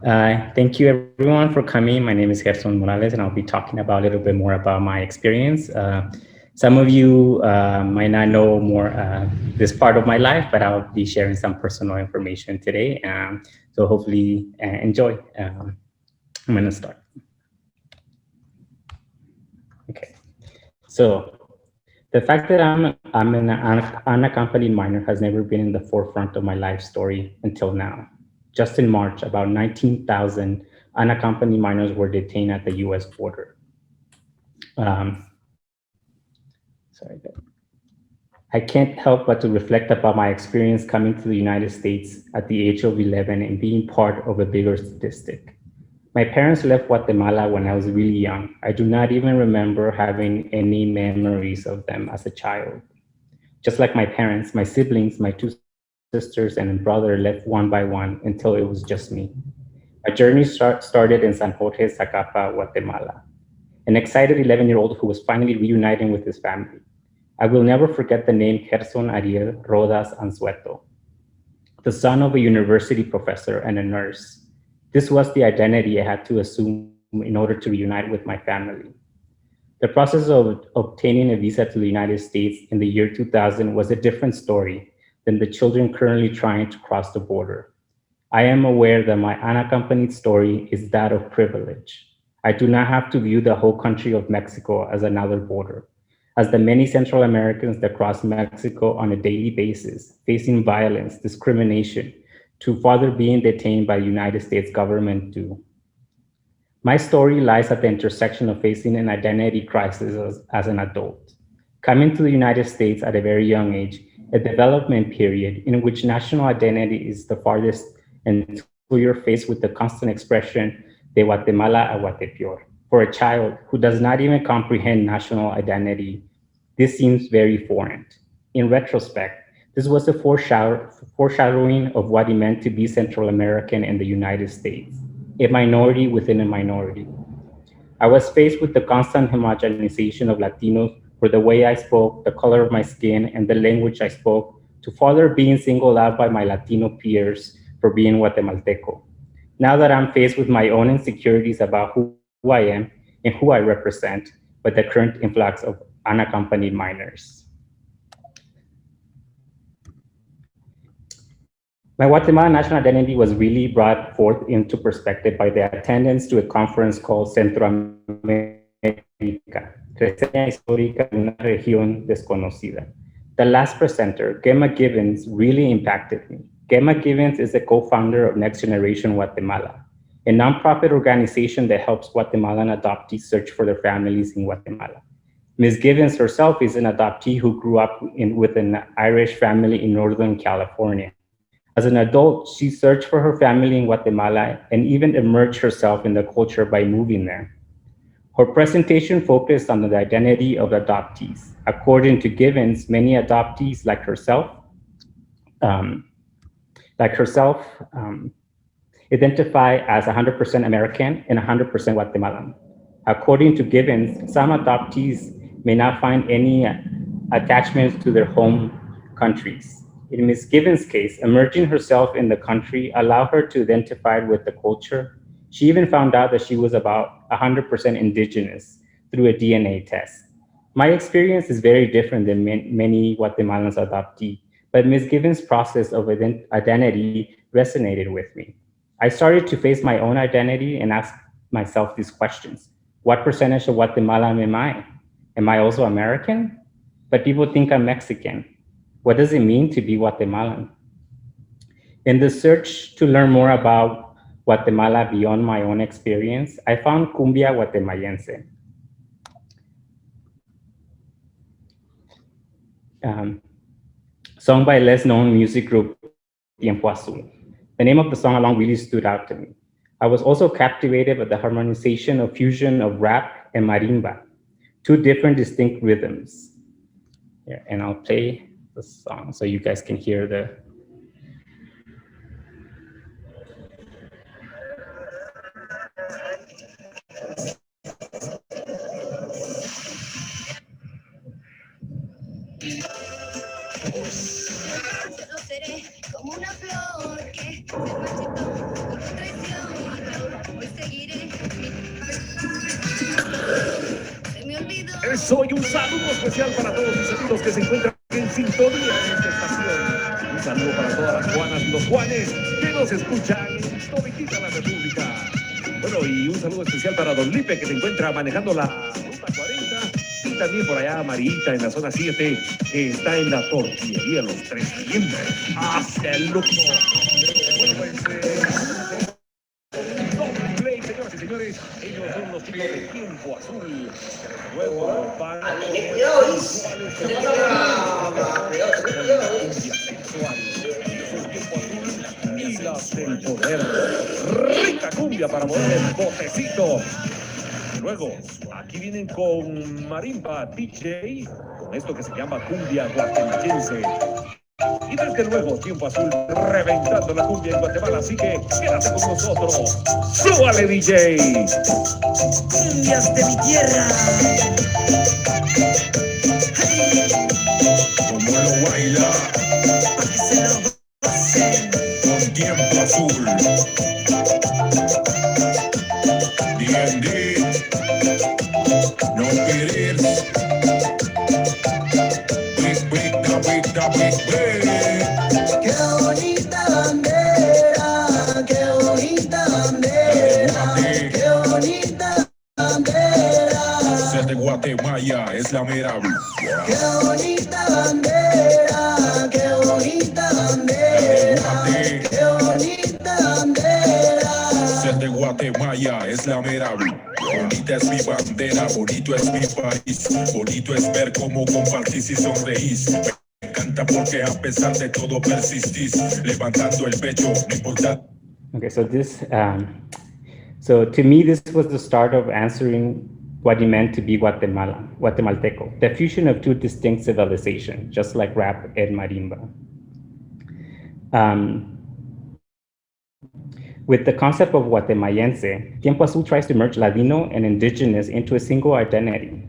Thank you everyone for coming. My name is Gerson Morales, and I'll be talking about a little bit more about my experience. Some of you might not know more this part of my life, but I'll be sharing some personal information today. So hopefully enjoy. I'm gonna start. Okay. So the fact that I'm an unaccompanied minor has never been in the forefront of my life story until now. Just in March, about 19,000 unaccompanied minors were detained at the U.S. border. Um, sorry, I can't help but to reflect about my experience coming to the United States at the age of 11 and being part of a bigger statistic. My parents left Guatemala when I was really young. I do not even remember having any memories of them as a child. Just like my parents, my siblings, my two sisters and brother left one by one until it was just me. My journey started in San Jorge, Zacapa, Guatemala. An excited 11-year-old who was finally reuniting with his family. I will never forget the name Gerson Ariel Rodas Anzueto, the son of a university professor and a nurse. This was the identity I had to assume in order to reunite with my family. The process of obtaining a visa to the United States in the year 2000 was a different story than the children currently trying to cross the border. I am aware that my unaccompanied story is that of privilege. I do not have to view the whole country of Mexico as another border, as the many Central Americans that cross Mexico on a daily basis, facing violence, discrimination, to further being detained by the United States government do. My story lies at the intersection of facing an identity crisis as an adult, coming to the United States at a very young age, a development period in which national identity is the farthest until you're faced with the constant expression de Guatemala a Guatepeor. For a child who does not even comprehend national identity, this seems very foreign. In retrospect, this was a foreshadowing of what it meant to be Central American in the United States, a minority within a minority. I was faced with the constant homogenization of Latinos for the way I spoke, the color of my skin, and the language I spoke, to further being singled out by my Latino peers for being Guatemalteco. Now that I'm faced with my own insecurities about who I am and who I represent, with the current influx of unaccompanied minors. My Guatemalan national identity was really brought forth into perspective by the attendance to a conference called Centroamérica, Reseña Histórica de una Región Desconocida. The last presenter, Gemma Givens, really impacted me. Gemma Givens is the co-founder of Next Generation Guatemala, a nonprofit organization that helps Guatemalan adoptees search for their families in Guatemala. Ms. Givens herself is an adoptee who grew up with an Irish family in Northern California. As an adult, she searched for her family in Guatemala and even immersed herself in the culture by moving there. Her presentation focused on the identity of adoptees. According to Givens, many adoptees, um, like herself, identify as 100% American and 100% Guatemalan. According to Givens, some adoptees may not find any attachments to their home countries. In Ms. Givens' case, immersing herself in the country allowed her to identify with the culture. She even found out that she was about 100% indigenous through a DNA test. My experience is very different than many Guatemalans adoptee, but Ms. Givens' process of identity resonated with me. I started to face my own identity and ask myself these questions. What percentage of Guatemalan am I? Am I also American? But people think I'm Mexican. What does it mean to be Guatemalan? In the search to learn more about Guatemala beyond my own experience, I found Cumbia Guatemayense, um, sung by less known music group Tiempo Azul. The name of the song alone really stood out to me. I was also captivated by the harmonization of fusion of rap and marimba, two different distinct rhythms. Yeah, and I'll play the song so you guys can hear the. Como una flor que se marchitó por traición. Soy un saludo especial para todos mis amigos que se encuentran en sintonía en esta estación. Un saludo para todas las Juanas y los Juanes que nos escuchan en toditita la República. Bueno, y un saludo especial para Don Lipe que se encuentra manejando la ruta 40 y también por allá Marita en la zona 7 que está en la tortillería Los Tres Tiembres. ¡Hacia el lujo! Bueno, pues, play, señoras y señores, ellos son los chicos de Tiempo Azul. Luego van a del poder. Rica cumbia para mover el botecito. Luego, aquí vienen con marimba DJ, con esto que se llama Cumbia Guatemayense. Y desde luego, Tiempo Azul reventando la cumbia en Guatemala, así que quédate con nosotros. ¡Súbale, DJ! Cumbias de mi tierra. Hey. Como lo baila, Pa' que se lo gocen. con Tiempo Azul. D&D, no querer. Qué bonita bandera, qué bonita bandera, qué bonita bandera. Ser de Guatemala es la mera. Qué bonita bandera, qué bonita bandera, qué bonita bandera. Ser de Guatemala es la mera. Bonita es mi bandera, bonito es mi país. Bonito es ver cómo compartís y sonreís. Me encanta porque a pesar de todo persistís, levantando el pecho, no importa. Okay, so so to me, this was the start of answering what it meant to be Guatemalteco, the fusion of two distinct civilizations, just like rap and marimba. With the concept of Guatemayense, Tiempo Azul tries to merge Ladino and indigenous into a single identity.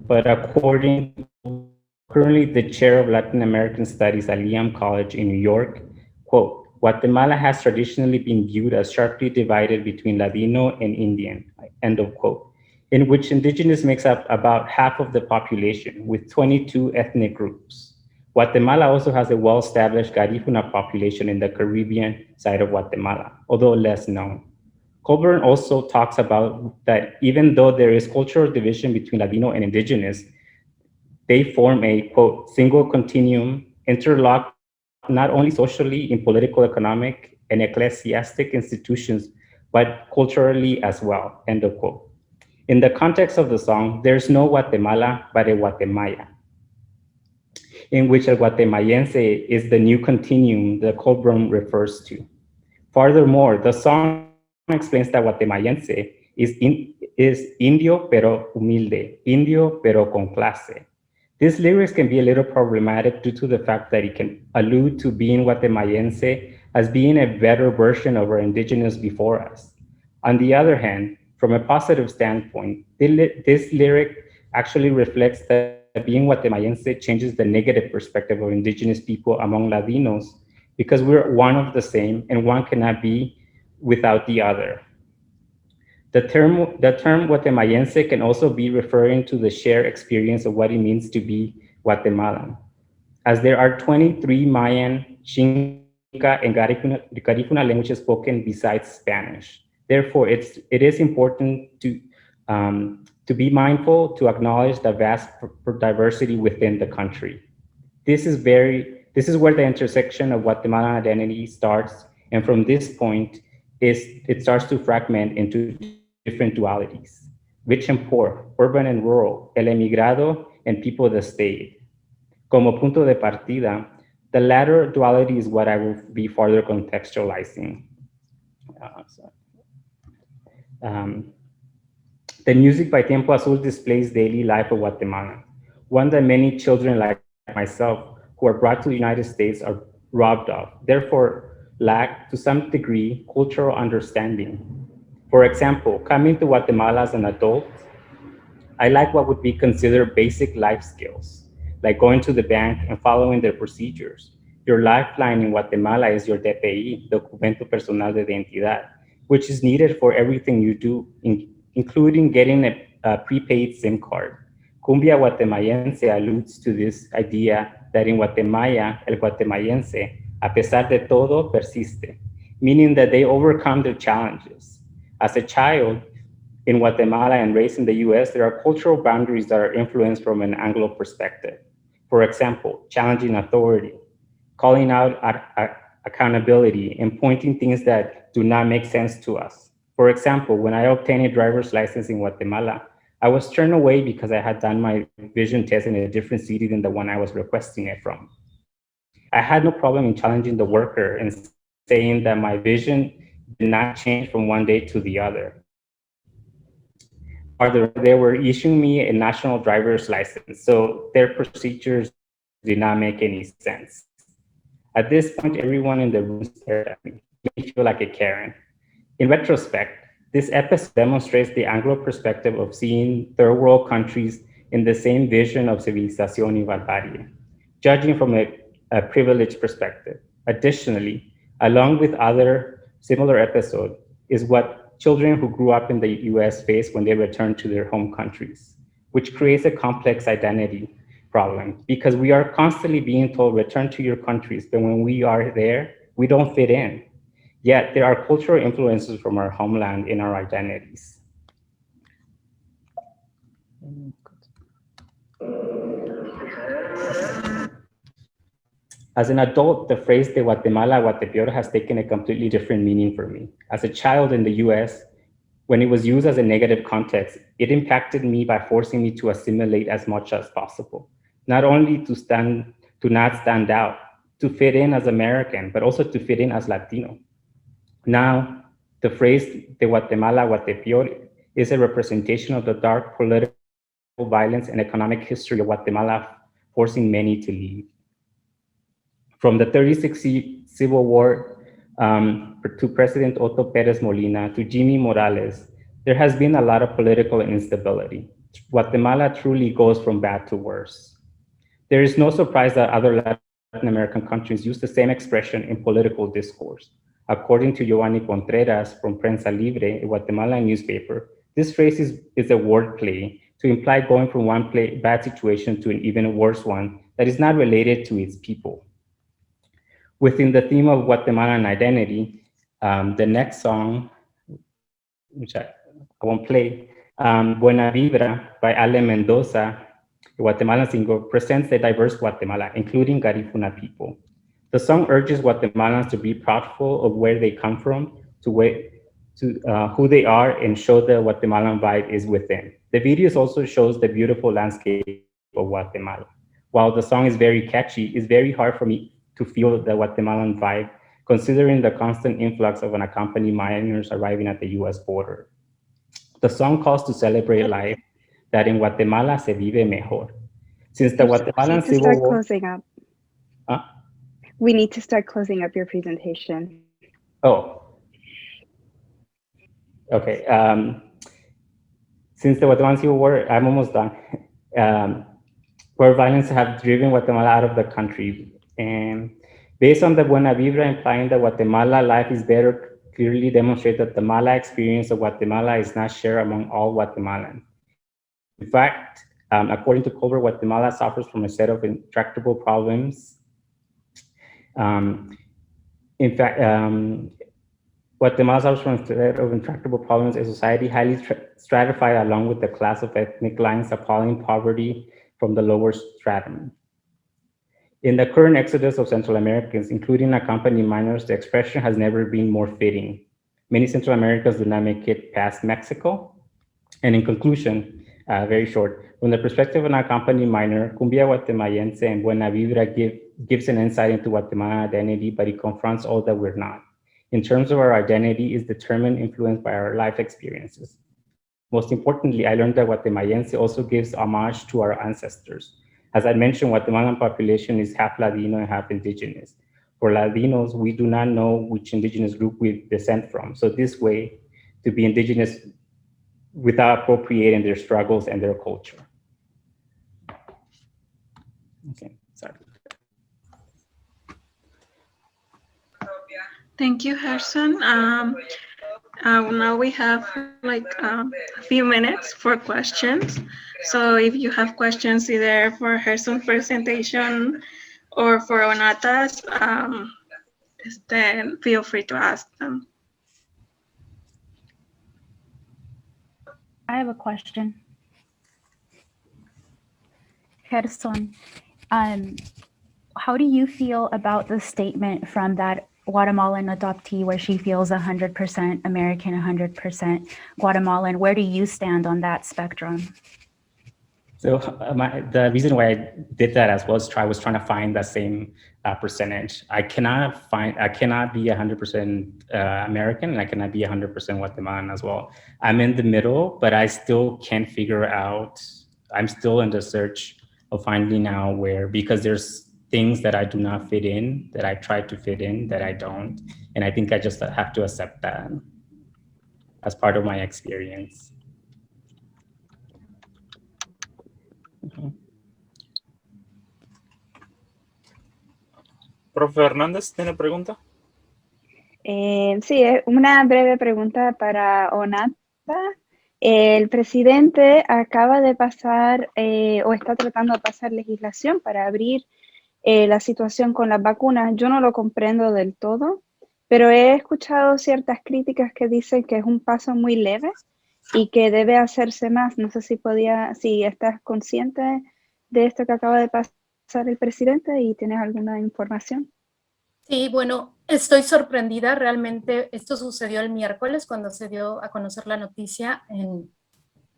But according to currently the chair of Latin American Studies at Liam College in New York, quote, Guatemala has traditionally been viewed as sharply divided between Ladino and Indian, end of quote, in which indigenous makes up about half of the population with 22 ethnic groups. Guatemala also has a well-established Garifuna population in the Caribbean side of Guatemala, although less known. Colburn also talks about that even though there is cultural division between Ladino and indigenous, they form a, quote, single continuum, interlocked not only socially in political, economic, and ecclesiastic institutions, but culturally as well, end of quote. In the context of the song, there's no Guatemala, but a Guatemala, in which a Guatemayense is the new continuum that Colburn refers to. Furthermore, the song explains that Guatemayense is indio pero humilde, indio pero con clase. These lyrics can be a little problematic due to the fact that it can allude to being Guatemayense as being a better version of our indigenous before us. On the other hand, from a positive standpoint, this lyric actually reflects that being Guatemayense changes the negative perspective of indigenous people among Latinos because we're one of the same and one cannot be without the other. The term Guatemayense can also be referring to the shared experience of what it means to be Guatemalan, as there are 23 Mayan, Xinca, and Garifuna languages spoken besides Spanish. Therefore, it is important to be mindful to acknowledge the vast diversity within the country. This is where the intersection of Guatemalan identity starts, and from this point, it starts to fragment into different dualities: rich and poor, urban and rural, el emigrado, and people that stayed. Como punto de partida, the latter duality is what I will be further contextualizing. The music by Tiempo Azul displays daily life of Guatemala, one that many children like myself who are brought to the United States are robbed of, therefore lack, to some degree, cultural understanding. For example, coming to Guatemala as an adult, I lack what would be considered basic life skills, like going to the bank and following their procedures. Your lifeline in Guatemala is your DPI, Documento Personal de Identidad, which is needed for everything you do, including getting a prepaid SIM card. Cumbia Guatemayense alludes to this idea that in Guatemala, el guatemayense, a pesar de todo, persiste, meaning that they overcome their challenges. As a child in Guatemala and raised in the US, there are cultural boundaries that are influenced from an Anglo perspective. For example, challenging authority, calling out accountability, and pointing things that do not make sense to us. For example, when I obtained a driver's license in Guatemala, I was turned away because I had done my vision test in a different city than the one I was requesting it from. I had no problem in challenging the worker and saying that my vision did not change from one day to the other. They were issuing me a national driver's license, so their procedures did not make any sense. At this point, everyone in the room stared at me, made me feel like a Karen. In retrospect, this episode demonstrates the Anglo perspective of seeing third world countries in the same vision of civilización y barbarie, judging from a privileged perspective. Additionally, along with other similar episodes, is what children who grew up in the US face when they return to their home countries, which creates a complex identity problem because we are constantly being told, return to your countries, but when we are there, we don't fit in. Yet there are cultural influences from our homeland in our identities. As an adult, the phrase de Guatemala, Guatepeor has taken a completely different meaning for me. As a child in the US, when it was used as a negative context, it impacted me by forcing me to assimilate as much as possible. Not only to not stand out, to fit in as American, but also to fit in as Latino. Now, the phrase de Guatemala, Guatepeor is a representation of the dark political violence and economic history of Guatemala, forcing many to leave. From the 36 Civil War to President Otto Perez Molina to Jimmy Morales, there has been a lot of political instability. Guatemala truly goes from bad to worse. There is no surprise that other Latin American countries use the same expression in political discourse. According to Giovanni Contreras from Prensa Libre, a Guatemalan newspaper, this phrase is a wordplay to imply going from one bad situation to an even worse one that is not related to its people. Within the theme of Guatemalan identity, the next song, which I won't play, Buena Vibra by Ale Mendoza, a Guatemalan singer, presents a diverse Guatemala, including Garifuna people. The song urges Guatemalans to be proudful of where they come from, to who they are, and show the Guatemalan vibe is within. The video also shows the beautiful landscape of Guatemala. While the song is very catchy, it's very hard for me to feel the Guatemalan vibe, considering the constant influx of unaccompanied minors arriving at the US border. The song calls to celebrate life, that in Guatemala se vive mejor. Since the Guatemalan Civil War... Closing up. We need to start closing up your presentation. Oh. Okay. Since the Guatemalan Civil War, I'm almost done. Where violence have driven Guatemala out of the country. And based on the Buena Vibra implying that Guatemala life is better, clearly demonstrate that the Mala experience of Guatemala is not shared among all Guatemalans. In fact, according to Culver, Guatemala suffers from a set of intractable problems. Guatemala suffers from a set of intractable problems, a society highly stratified along with the class of ethnic lines, appalling poverty from the lower stratum. In the current exodus of Central Americans, including unaccompanied minors, the expression has never been more fitting. Many Central Americans do not make it past Mexico. And in conclusion, very short, from the perspective of an unaccompanied minor, Cumbia Guatemayense and Buena Vibra gives an insight into Guatemalan identity, but it confronts all that we're not. In terms of our identity, is determined, influenced by our life experiences. Most importantly, I learned that Guatemayense also gives homage to our ancestors. As I mentioned, Guatemalan population is half Ladino and half indigenous. For Latinos, we do not know which indigenous group we descend from. So this way, to be indigenous without appropriating their struggles and their culture. Okay, sorry. Thank you, Gerson. Now we have like a few minutes for questions. So if you have questions either for Gerson's presentation or for Onata's, then feel free to ask them. I have a question. Gerson, how do you feel about the statement from that Guatemalan adoptee where she feels 100% American, 100% Guatemalan? Where do you stand on that spectrum? So the reason why I did that as well is I was trying to find that same percentage. I cannot be 100% American, and I cannot be 100% Guatemalan as well. I'm in the middle, but I still can't figure out. I'm still in the search of finding out where, because there's things that I do not fit in, that I try to fit in, that I don't, and I think I just have to accept that as part of my experience. Profe Hernández, ¿tiene pregunta? Sí, una breve pregunta para Onata. El presidente acaba de pasar o está tratando de pasar legislación para abrir la situación con las vacunas. Yo no lo comprendo del todo, pero he escuchado ciertas críticas que dicen que es un paso muy leve y que debe hacerse más. No sé si estás consciente de esto que acaba de pasar el presidente y tienes alguna información. Sí, bueno, estoy sorprendida. Realmente esto sucedió el miércoles cuando se dio a conocer la noticia en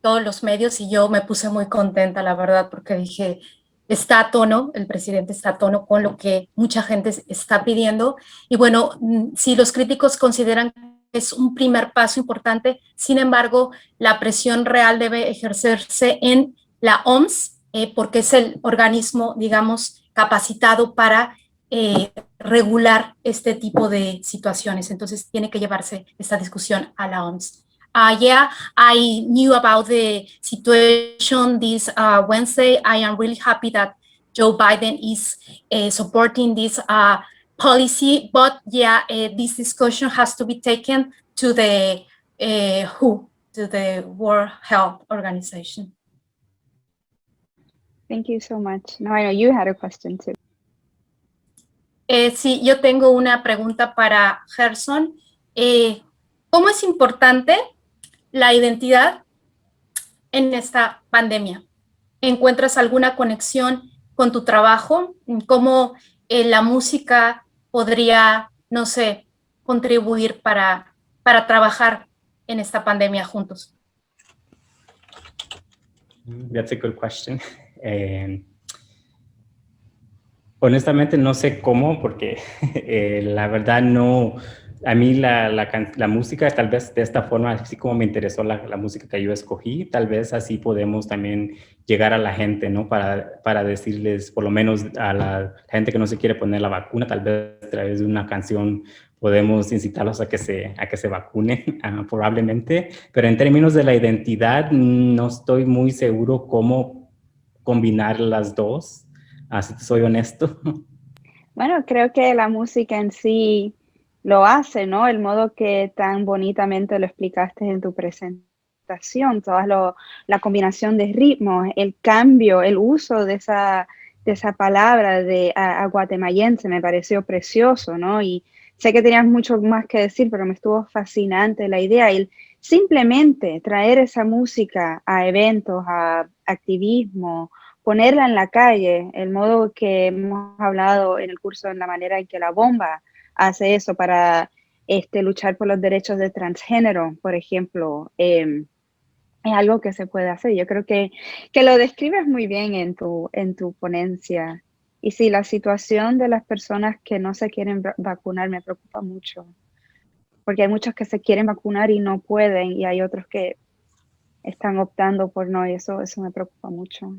todos los medios y yo me puse muy contenta, la verdad, porque dije, está a tono, el presidente está a tono con lo que mucha gente está pidiendo. Y bueno, si los críticos consideran que es un primer paso importante, sin embargo, la presión real debe ejercerse en la OMS, porque es el organismo, digamos, capacitado para regular este tipo de situaciones. Entonces tiene que llevarse esta discusión a la OMS. Yeah, I knew about the situation this Wednesday. I am really happy that Joe Biden is supporting this policy, but yeah, this discussion has to be taken to the WHO, to the World Health Organization. Thank you so much. Now I know you had a question too. Sí, yo tengo una pregunta para Gerson. ¿Cómo es importante la identidad en esta pandemia? ¿Encuentras alguna conexión con tu trabajo? ¿Cómo la música podría, no sé, contribuir para trabajar en esta pandemia juntos? That's a good question. Honestamente no sé cómo, porque la verdad no, a mí la música tal vez de esta forma, así como me interesó la música que yo escogí, tal vez así podemos también llegar a la gente, ¿no? Para decirles, por lo menos a la gente que no se quiere poner la vacuna, tal vez a través de una canción podemos incitarlos a que se vacunen, probablemente, pero en términos de la identidad no estoy muy seguro cómo combinar las dos. Así que soy honesto. Bueno, creo que la música en sí lo hace, ¿no? El modo que tan bonitamente lo explicaste en tu presentación, la combinación de ritmos, el cambio, el uso de esa palabra a guatemayense me pareció precioso, ¿no? Y sé que tenías mucho más que decir, pero me estuvo fascinante la idea. Y simplemente traer esa música a eventos, a activismo, ponerla en la calle, el modo que hemos hablado en el curso, en la manera en que la bomba hace eso para luchar por los derechos de transgénero, por ejemplo, es algo que se puede hacer. Yo creo que lo describes muy bien en tu ponencia. Y sí, la situación de las personas que no se quieren vacunar me preocupa mucho, porque hay muchos que se quieren vacunar y no pueden, y hay otros que están optando por no, y eso me preocupa mucho.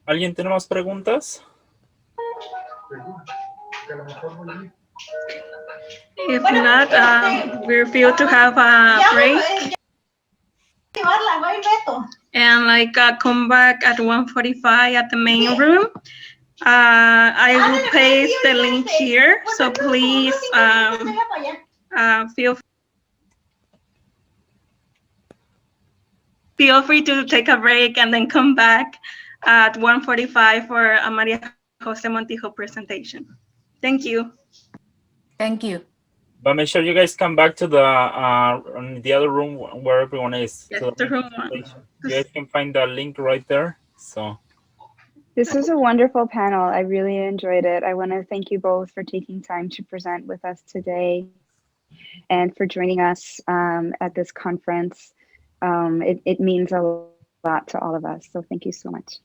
¿Alguien tiene más preguntas? If not, we feel to have a break and come back at 1:45 at the main room. I will paste the link here, so please feel free to take a break and then come back at 1:45 for a Maria Jose Montijo presentation. Thank you. Thank you. But make sure you guys come back to the other room where everyone is. Yes, to the room presentation. You guys can find the link right there. So This was a wonderful panel. I really enjoyed it. I want to thank you both for taking time to present with us today and for joining us at this conference. It means a lot to all of us. So thank you so much.